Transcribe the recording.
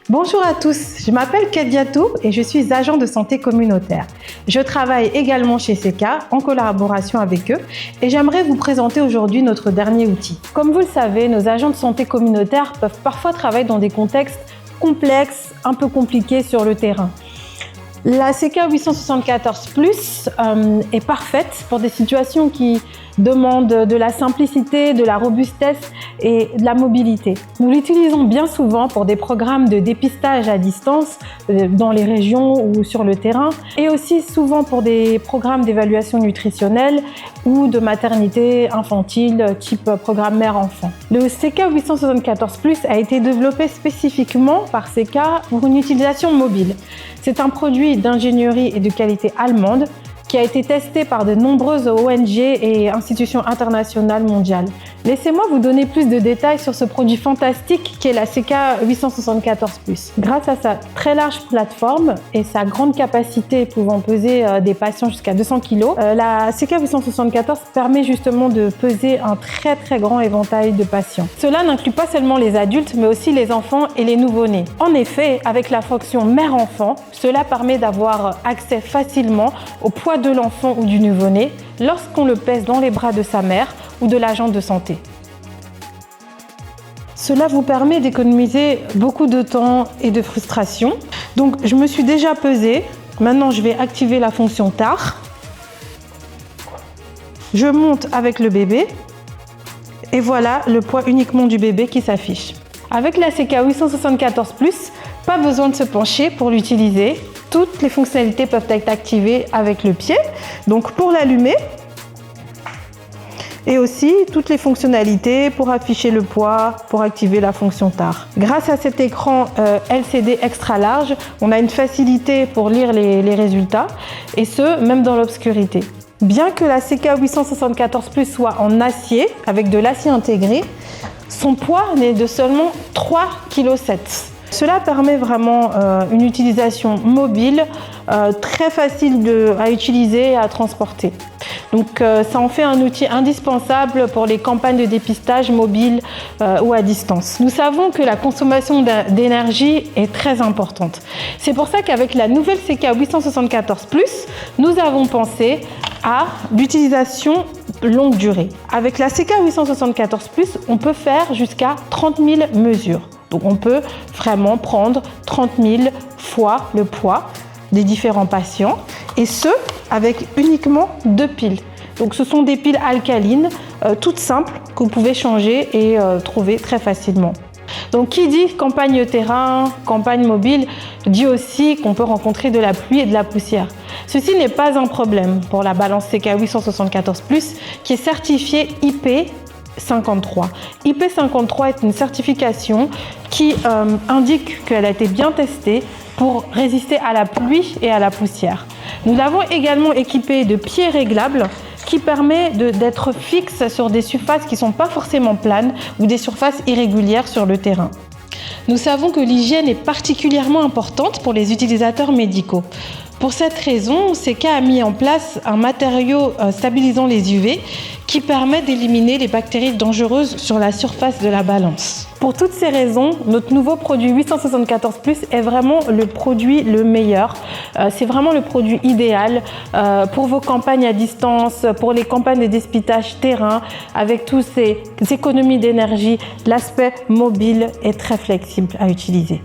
Bonjour à tous, je m'appelle Kadiatou et je suis agent de santé communautaire. Je travaille également chez Seka en collaboration avec eux et j'aimerais vous présenter aujourd'hui notre dernier outil. Comme vous le savez, nos agents de santé communautaire peuvent parfois travailler dans des contextes complexes, un peu compliqués sur le terrain. La Seka 874 Plus est parfaite pour des situations qui demandent de la simplicité, de la robustesse et de la mobilité. Nous l'utilisons bien souvent pour des programmes de dépistage à distance dans les régions ou sur le terrain et aussi souvent pour des programmes d'évaluation nutritionnelle ou de maternité infantile type programme mère-enfant. Le Seka 874 Plus a été développé spécifiquement par Seka pour une utilisation mobile. C'est un produit d'ingénierie et de qualité allemande qui a été testé par de nombreuses ONG et institutions internationales mondiales. Laissez-moi vous donner plus de détails sur ce produit fantastique qu'est la Seka 874 Plus. Grâce à sa très large plateforme et sa grande capacité pouvant peser des patients jusqu'à 200 kg, la Seka 874 permet justement de peser un très grand éventail de patients. Cela n'inclut pas seulement les adultes, mais aussi les enfants et les nouveau-nés. En effet, avec la fonction mère-enfant, cela permet d'avoir accès facilement au poids de l'enfant ou du nouveau-né lorsqu'on le pèse dans les bras de sa mère ou de l'agent de santé. Cela vous permet d'économiser beaucoup de temps et de frustration. Donc je me suis déjà pesée. Maintenant je vais activer la fonction TAR. Je monte avec le bébé et voilà le poids uniquement du bébé qui s'affiche. Avec la Seka 874 Plus, pas besoin de se pencher pour l'utiliser. Toutes les fonctionnalités peuvent être activées avec le pied. Donc pour l'allumer, et aussi toutes les fonctionnalités pour afficher le poids, pour activer la fonction TAR. Grâce à cet écran LCD extra large, on a une facilité pour lire les résultats, et ce, même dans l'obscurité. Bien que la Seka 874 Plus soit en acier, avec de l'acier intégré, son poids n'est de seulement 3,7 kg. Cela permet vraiment une utilisation mobile, très facile à utiliser et à transporter. Donc ça en fait un outil indispensable pour les campagnes de dépistage mobile ou à distance. Nous savons que la consommation d'énergie est très importante. C'est pour ça qu'avec la nouvelle Seka 874 Plus, nous avons pensé à l'utilisation longue durée. Avec la Seka 874 Plus, on peut faire jusqu'à 30 000 mesures. Donc on peut vraiment prendre 30 000 fois le poids des différents patients, et ce, avec uniquement 2 piles. Donc ce sont des piles alcalines, toutes simples, que vous pouvez changer et trouver très facilement. Donc qui dit campagne terrain, campagne mobile, dit aussi qu'on peut rencontrer de la pluie et de la poussière. Ceci n'est pas un problème pour la balance Seka 874 Plus, qui est certifiée IP53. IP53 est une certification qui indique qu'elle a été bien testée pour résister à la pluie et à la poussière. Nous l'avons également équipée de pieds réglables qui permet d'être fixe sur des surfaces qui ne sont pas forcément planes ou des surfaces irrégulières sur le terrain. Nous savons que l'hygiène est particulièrement importante pour les utilisateurs médicaux. Pour cette raison, Seka a mis en place un matériau stabilisant les UV qui permet d'éliminer les bactéries dangereuses sur la surface de la balance. Pour toutes ces raisons, notre nouveau produit 874 Plus est vraiment le produit le meilleur. C'est vraiment le produit idéal pour vos campagnes à distance, pour les campagnes de dépistage terrain, avec toutes ces économies d'énergie. L'aspect mobile est très flexible à utiliser.